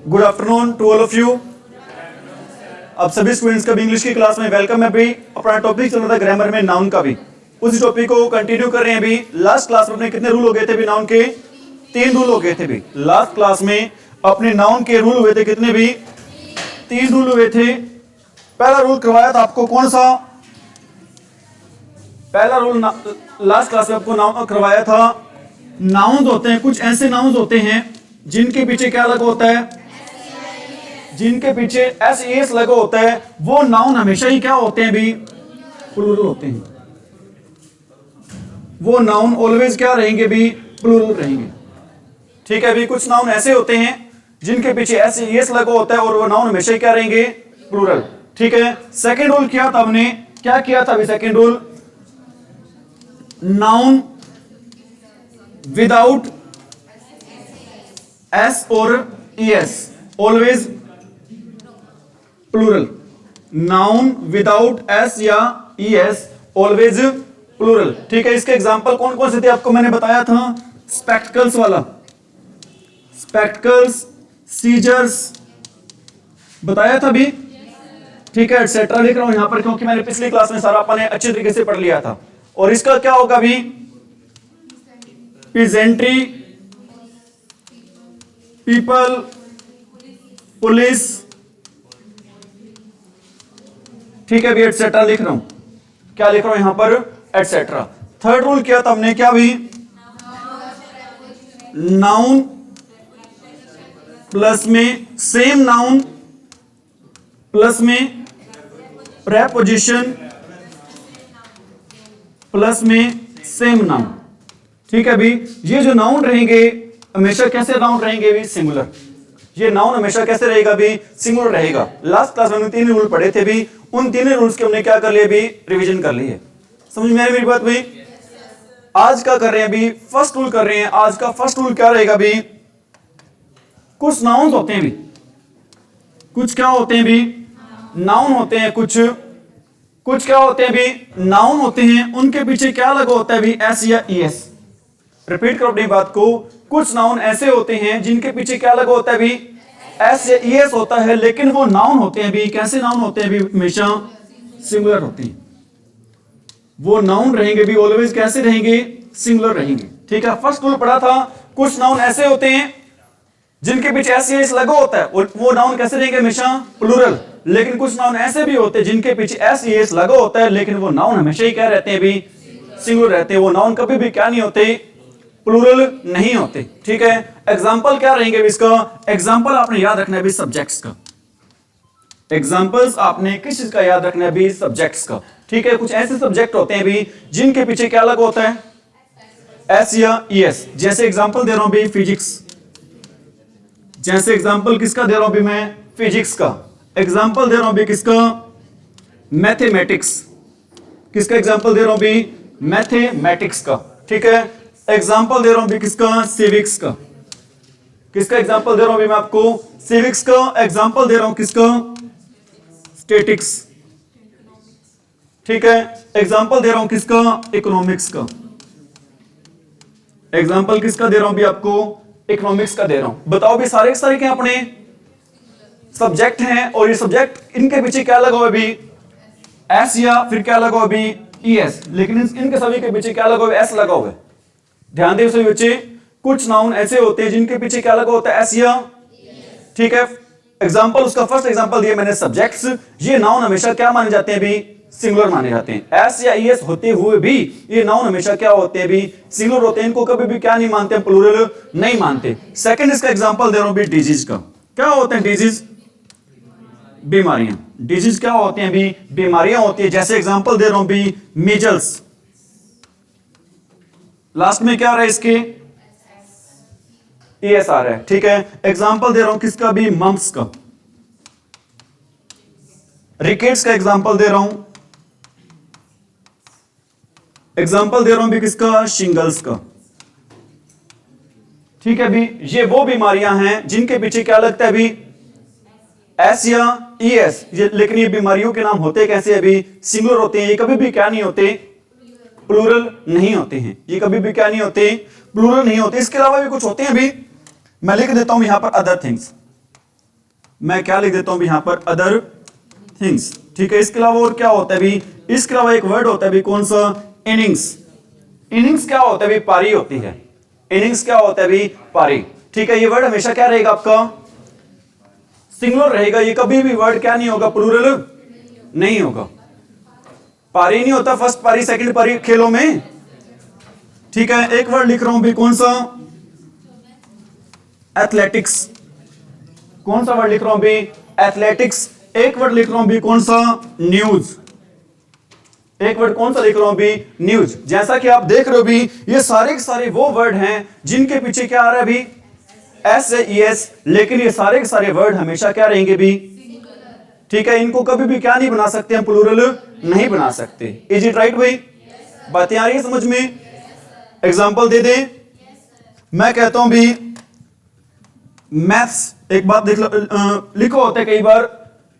Good afternoon to all of you. अब सभी students का भी इंग्लिश की क्लास में वेलकम है। अभी अपना टॉपिक चल रहा था ग्रामर में नाउन का भी, उसी टॉपिक को कंटिन्यू कर रहे हैं। अभी लास्ट क्लास में अपने कितने रूल हो गए थे? भी नाउन के 3 रूल हो गए थे। भी लास्ट क्लास में अपने नाउन के रूल हुए थे कितने? भी 3 रूल हुए थे। पहला रूल करवाया था आपको कौन सा? पहला रूल लास्ट क्लास में आपको नाउन करवाया था। नाउन होते हैं, कुछ ऐसे नाउन होते हैं जिनके पीछे क्या लगा होता है? जिनके पीछे एस एस लगा होता है, वो नाउन हमेशा ही क्या होते हैं? भी प्लूरल होते हैं। वो नाउन ऑलवेज क्या रहेंगे? भी प्लूरल रहेंगे। ठीक है। भी कुछ नाउन ऐसे होते हैं जिनके पीछे एस एस लगा होता है और वो नाउन हमेशा ही क्या रहेंगे? प्लूरल। ठीक है। सेकेंड रूल किया था हमने, क्या किया था? Second rule, noun without S और ES always plural. Noun without S या ईएस ऑलवेज प्लूरल। ठीक है। इसके एग्जांपल कौन कौन से थे आपको मैंने बताया था? स्पेक्टिकल्स वाला, स्पेक्टिकल्स, सीजर्स बताया था भी। ठीक है। एटसेट्रा लिख रहा हूं यहां पर क्योंकि मैंने पिछली क्लास में सारा अपने अच्छे तरीके से पढ़ लिया था। और इसका क्या होगा? भी पीजेंट्री, पीपल, पुलिस। ठीक है भी। एटसेट्रा लिख रहा हूं। क्या लिख रहा हूं यहां पर? एटसेट्रा। थर्ड रूल किया था हमने, क्या भी? नाउन प्लस में सेम नाउन प्लस में प्रेपोजिशन प्लस में सेम नाउन। ठीक है भी। ये जो नाउन रहेंगे हमेशा कैसे नाउन रहेंगे? भी सिंगुलर। ये नाउन हमेशा कैसे रहेगा? भी सिंगुलर रहेगा। लास्ट क्लास में हमने 3 रूल पढ़े थे भी, उन 3 रूल्स के हमने क्या कर लिए? भी रिवीजन कर लिए। समझ में आई मेरी बात भाई? आज का कर रहे हैं भी, फर्स्ट रूल कर रहे हैं। आज का फर्स्ट रूल क्या रहेगा? भी कुछ नाउन होते हैं भी, कुछ क्या होते हैं? भी नाउन होते हैं। कुछ क्या होते हैं? भी नाउन होते हैं, उनके पीछे क्या लगा होता है? भी एस या ईएस। रिपीट करो अपनी बात को। कुछ नाउन ऐसे होते हैं जिनके पीछे क्या लगा होता है? भी एस या ईएस होता है, लेकिन वो नाउन होते हैं भी कैसे नाउन होते हैं? भी हमेशा सिंगुलर होते हैं। वो नाउन रहेंगे भी ऑलवेज कैसे रहेंगे? सिंगुलर रहेंगे। ठीक है। फर्स्ट रूल पढ़ा था, कुछ नाउन ऐसे होते हैं जिनके पीछे एस या ईएस लगा होता है और वो नाउन कैसे रहेंगे? हमेशा प्लूरल। लेकिन कुछ नाउन ऐसे भी होते हैं जिनके पीछे एस या ईएस लगा होता है, लेकिन वो नाउन हमेशा ही क्या रहते हैं? भी सिंगुलर रहते हैं। वो नाउन कभी भी क्या नहीं होते? प्लूरल नहीं होते। ठीक है। एग्जाम्पल क्या रहेंगे इसका? एग्जाम्पल आपने याद रखना है भी सब्जेक्ट्स का। एग्जाम्पल्स आपने किस चीज का याद रखना है? भी सब्जेक्ट्स का। ठीक है। कुछ ऐसे सब्जेक्ट होते हैं भी जिनके पीछे क्या लगा होता है? एस या ईएस। जैसे एग्जाम्पल दे रहा हूं भी फिजिक्स। जैसे एग्जाम्पल किसका दे रहा हूं भी मैं? फिजिक्स का। एग्जाम्पल दे रहा हूं भी किसका? मैथमेटिक्स। किसका एग्जाम्पल दे रहा हूं भी? मैथमेटिक्स का। ठीक है। एग्जाम्पल दे रहा हूं भी किसका? सिविक्स का। किसका एग्जाम्पल दे रहा हूं भी मैं आपको? सिविक्स का। एग्जाम्पल दे रहा हूं किसका? स्टैटिक्स। ठीक है। एग्जाम्पल दे रहा हूं किसका? इकोनॉमिक्स का। एग्जाम्पल किसका दे रहा हूं भी आपको? इकोनॉमिक्स का दे रहा हूं। बताओ भी सारे सारे क्या अपने सब्जेक्ट हैं और ये सब्जेक्ट इनके पीछे क्या लगा हुआ है? भी एस या फिर क्या लगा हुआ? भी ईएस। लेकिन इनके सभी के पीछे क्या लगा हुआ है? एस लगा हुआ है। ध्यान दें सभी बच्चे। कुछ नाउन ऐसे होते हैं जिनके पीछे क्या लगा होता है? एस या। ठीक है। एग्जांपल, उसका फर्स्ट एग्जांपल दिया मैंने सब्जेक्ट्स। ये नाउन हमेशा क्या माने जाते हैं? भी सिंगुलर माने जाते हैं। एस या ईएस होते हुए भी ये नाउन हमेशा क्या होते हैं? भी सिंगुलर होते हैं। इनको कभी भी क्या नहीं मानते? प्लूरल नहीं मानते। सेकंड इसका एग्जांपल दे रहा हूं भी डिजीज का। क्या होते हैं डिजीज? बीमारियां। डिजीज क्या होते हैं? भी बीमारियां होती है। जैसे एग्जांपल दे रहा हूं भी मीजल्स। लास्ट में क्या आ रहा है इसके? ईएस आ रहा है। ठीक है। एग्जांपल दे रहा हूं किसका? भी मम्प्स का। रिकेट्स का एग्जांपल दे रहा हूं। एग्जांपल दे रहा हूं भी किसका? शिंगल्स का। ठीक है भी। ये वो बीमारियां हैं जिनके पीछे क्या लगता है? भी एस या ईएस। लेकिन ये बीमारियों के नाम होते कैसे? अभी सिंगुलर होते हैं। ये कभी भी क्या नहीं होते? प्लूरल नहीं होते हैं। ये कभी भी क्या नहीं होते? प्लूरल नहीं होते। इसके अलावा भी कुछ होते हैं। भी मैं लिख देता हूं यहां पर अदर थिंग्स। मैं क्या लिख देता हूं यहां पर, अदर थिंग्स। ठीक है, इसके अलावा और क्या होता है भी, इसके अलावा एक वर्ड होता है भी, कौन सा, इनिंग्स। इनिंग्स क्या होता है भी, पारी होती है। इनिंग्स क्या होता है भी, पारी। ठीक है, ये वर्ड हमेशा क्या रहेगा आपका, सिंगुलर रहेगा। ये कभी भी वर्ड क्या नहीं होगा, प्लूरल नहीं होगा। पारी नहीं होता, फर्स्ट पारी सेकंड पारी खेलों में। ठीक है, एक वर्ड लिख रहा हूं भी, कौन सा, एथलेटिक्स। कौन सा वर्ड लिख रहा हूं भी, एथलेटिक्स। एक वर्ड लिख रहा हूं भी, कौन सा, न्यूज। एक वर्ड कौन सा लिख रहा हूं भी, न्यूज। जैसा कि आप देख रहे हो भी, ये सारे के सारे वो वर्ड हैं जिनके पीछे क्या आ रहा है भी, एस ए ई एस, लेकिन ये सारे के सारे वर्ड हमेशा क्या रहेंगे भी, ठीक है, इनको कभी भी क्या नहीं बना सकते हम, प्लूरल नहीं बना सकते। इज इट राइट भाई? बातें आ रही है समझ में? एग्जाम्पल दे दें। मैं कहता हूं भी मैथ्स, एक बात देख लो, लिखो होते हैं कई बार,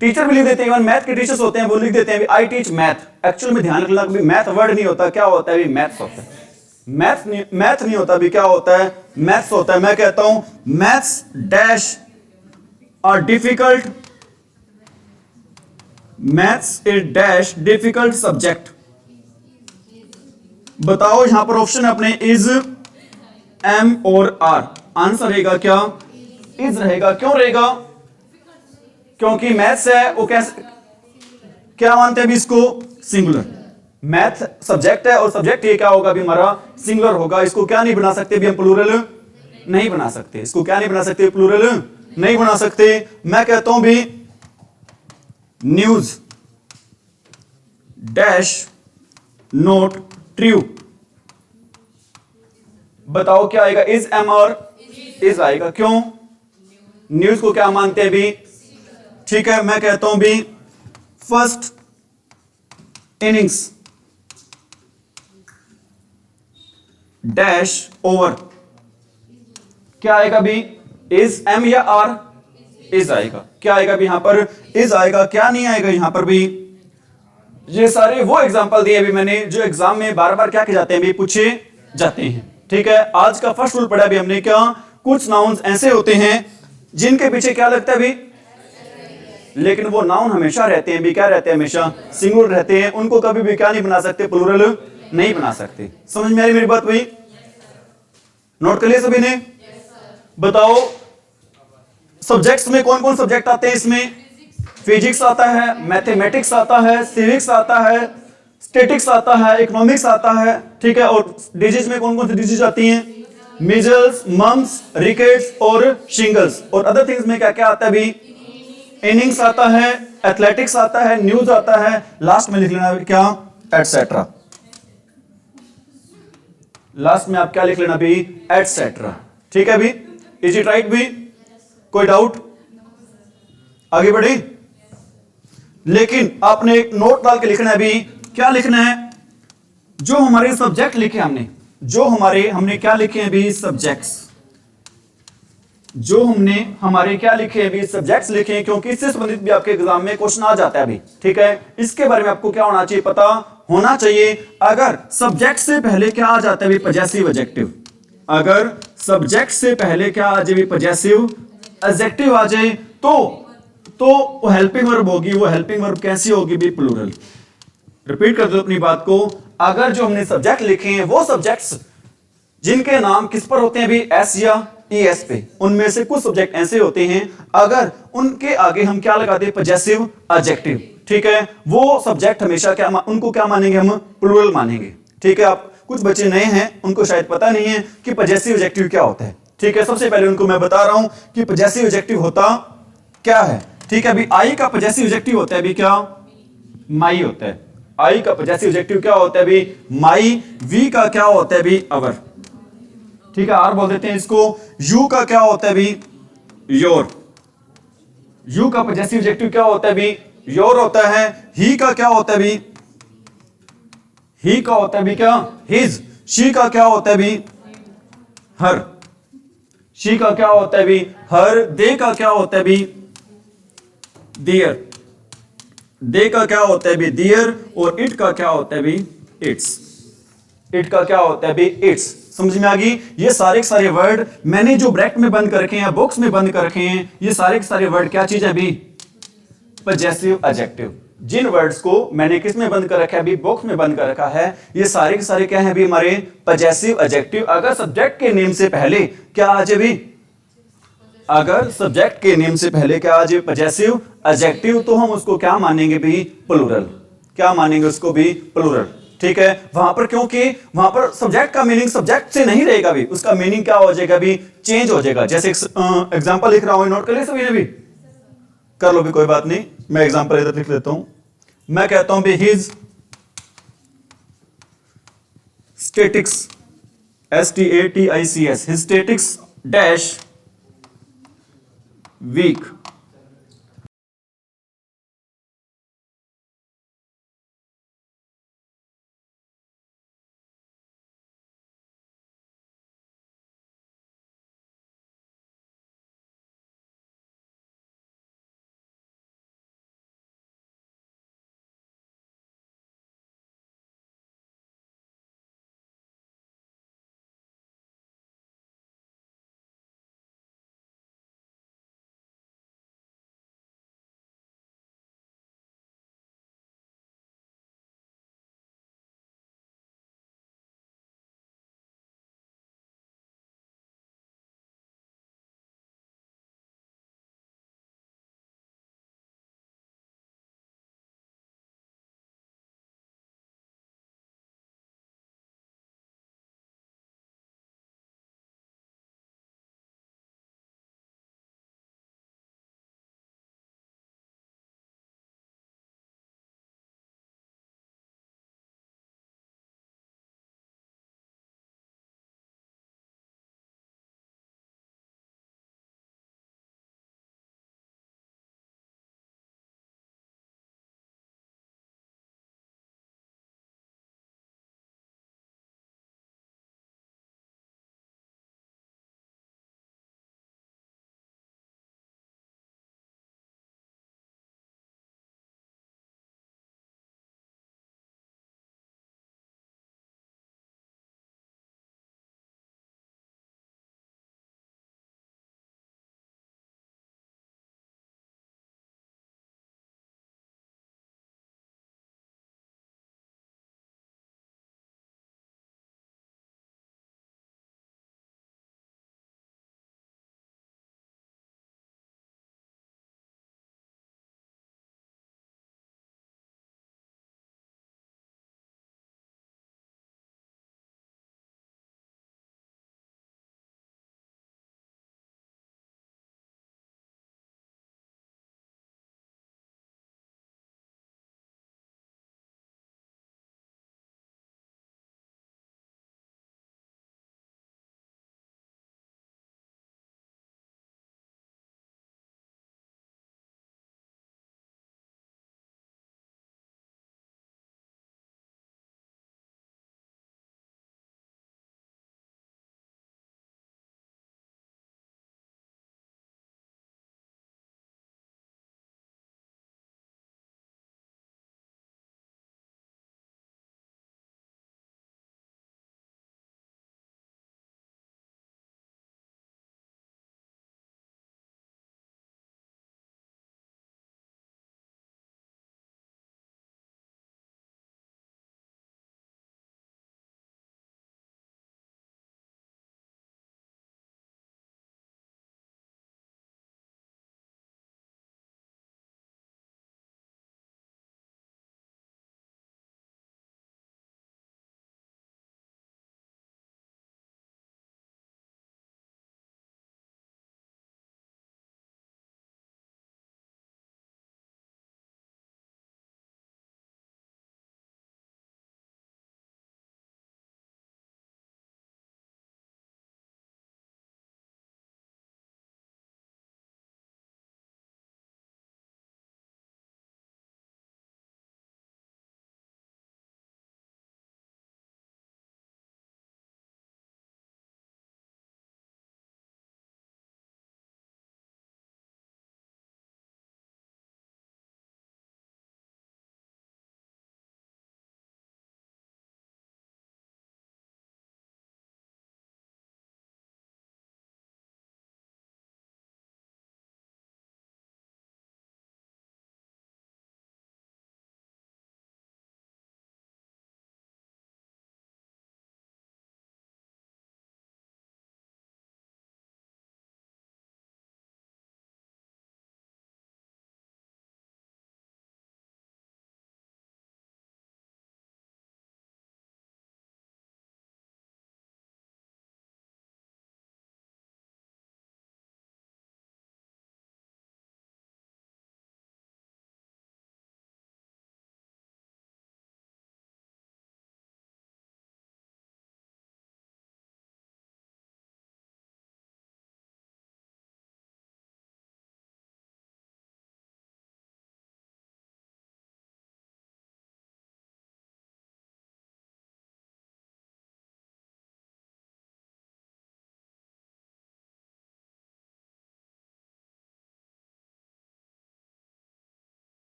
टीचर भी लिख देते हैं, इवन मैथ के टीचर्स होते हैं वो लिख देते हैं आई टीच मैथ। एक्चुअल में ध्यान रखना, मैथ वर्ड नहीं होता, क्या होता है, मैथ्स होता है। मैथ नहीं होता भी, क्या होता है, मैथ्स होता है। मैं कहता हूं maths dash are difficult, maths is dash difficult subject. बताओ यहां पर ऑप्शन अपने, इज, एम और आर। आंसर रहेगा क्या, इज रहेगा। क्यों रहेगा, क्योंकि मैथ्स है वो कैसे, क्या मानते हैं अभी इसको, सिंगुलर। मैथ सब्जेक्ट है और सब्जेक्ट ये क्या होगा अभी हमारा, सिंगुलर होगा। इसको क्या नहीं बना सकते भी हम, प्लूरल नहीं बना सकते। इसको क्या नहीं बना सकते, प्लूरल नहीं बना सकते। मैं कहता हूं भी न्यूज डैश नोट ट्रू। बताओ क्या आएगा, इज, एम और इज आएगा। क्यों, न्यूज को क्या मानते हैं भी, ठीक है। मैं कहता हूं भी फर्स्ट इनिंग्स डैश ओवर, क्या आएगा भी, इज, एम या आर, इज आएगा। क्या आएगा भी यहां पर, इज आएगा। क्या नहीं आएगा यहां पर भी, ये सारे वो एग्जांपल दिए अभी मैंने जो एग्जाम में बार बार क्या किए जाते हैं भी, पूछे जाते हैं। ठीक है, आज का फर्स्ट रूल पढ़ा भी हमने, क्या, कुछ नाउन्स ऐसे होते हैं जिनके पीछे क्या लगता है भी, लेकिन वो नाउन हमेशा रहते हैं भी, क्या रहते हैं, हमेशा सिंगुलर रहते हैं। उनको कभी भी क्या नहीं बना सकते, प्लूरल नहीं बना सकते। समझ में आ रही मेरी बात भाई? नोट कर लिया सभी ने? बताओ सब्जेक्ट्स में कौन कौन सब्जेक्ट आते हैं इसमें, फिजिक्स आता है, मैथमेटिक्स आता है, सिविक्स आता है, स्टैटिक्स आता है, इकोनॉमिक्स आता है। ठीक है, और डिजीज में कौन कौन सी डिजीज आती हैं, मीजल्स, मम्स, रिकेट्स और शिंगल्स। और अदर थिंग्स में क्या क्या आता है भी, इनिंग्स आता है, एथलेटिक्स आता है, न्यूज आता है, लास्ट में लिख लेना क्या, एटसेट्रा। लास्ट में आप क्या लिख लेना भी, एटसेट्रा। ठीक है भी, इज इट राइट भी? कोई डाउट? आगे बढ़े। लेकिन आपने एक नोट डाल के लिखना है भी, क्या लिखना है, जो हमारे सब्जेक्ट लिखे हमने, जो हमने क्या लिखे हैं भी, सब्जेक्ट्स। जो हमने हमारे क्या लिखे हैं भी, सब्जेक्ट्स लिखे हैं, क्योंकि इससे संबंधित भी आपके एग्जाम में क्वेश्चन आ जाता है अभी। ठीक है, इसके बारे में आपको क्या होना चाहिए, पता होना चाहिए। अगर सब्जेक्ट से पहले क्या आ जाता है भी, पजेसिव एडजेक्टिव। अगर सब्जेक्ट से पहले क्या आ जाए, पजेसिव एडजेक्टिव आ जाए, तो वो हेल्पिंग वर्ब होगी। वो हेल्पिंग वर्ब कैसी होगी भी, प्लूरल। रिपीट कर दो अपनी बात को। अगर जो हमने सब्जेक्ट लिखे हैं वो सब्जेक्ट्स जिनके नाम किस पर होते हैं भी, एस या ई एस पे, उनमें से कुछ सब्जेक्ट ऐसे होते हैं अगर उनके आगे हम क्या लगाते हैं, पजेसिव एडजेक्टिव। ठीक है, वो सब्जेक्ट हमेशा क्या, उनको क्या मानेंगे हम, प्लूरल मानेंगे। ठीक है, आप कुछ बच्चे नए हैं, उनको शायद पता नहीं है कि पजेसिव एडजेक्टिव क्या होता है। ठीक है, सबसे पहले उनको मैं बता रहा हूं कि पजेसिव एडजेक्टिव होता क्या है। ठीक है, अभी आई का पजेसिव एडजेक्टिव होता है अभी क्या, माई होता है। आई का पजेसिव एडजेक्टिव क्या होता है अभी, माई। वी का क्या होता है अभी, अवर। ठीक है, आर बोल देते हैं इसको। यू का क्या होता है अभी, योर। यू का पजेसिव एडजेक्टिव क्या होता है अभी, योर होता है। ही का क्या होता है अभी, ही का होता है अभी क्या, हिज। शी का क्या होता है अभी, हर। शी का क्या होता है अभी, हर। दे का क्या होता है अभी, देयर। दे का क्या होता है भी, देयर। और इट का क्या होता है भी, इट्स। इट का क्या होता है भी, इट्स। समझ में आ गई? ये सारे के सारे वर्ड मैंने जो ब्रैकेट में बंद कर रखे हैं या बॉक्स में बंद कर रखे हैं, ये सारे के सारे वर्ड क्या चीज है अभी? Possessive adjective. जिन वर्ड्स को मैंने किस में बंद कर रखा है अभी? बॉक्स में बंद कर रखा है, ये सारे के सारे क्या है अभी? हमारे पजेसिव एडजेक्टिव। अगर सब्जेक्ट के नेम से पहले क्या आ जाए अभी? अगर सब्जेक्ट के नेम से पहले क्या आ जाए? पजेसिव एडजेक्टिव, तो हम उसको क्या मानेंगे भी? प्लूरल। क्या मानेंगे उसको भी? प्लूरल। ठीक है, वहां पर क्योंकि वहां पर सब्जेक्ट का मीनिंग सब्जेक्ट से नहीं रहेगा भी, उसका मीनिंग क्या हो जाएगा भी? चेंज हो जाएगा। जैसे एग्जांपल लिख रहा हूं, नोट कर लिया सभी ने भी? कर लो भी, कोई बात नहीं, मैं एग्जांपल इधर लिख लेता हूं। मैं कहता हूं भी his statics, STATICS, his statics dash week.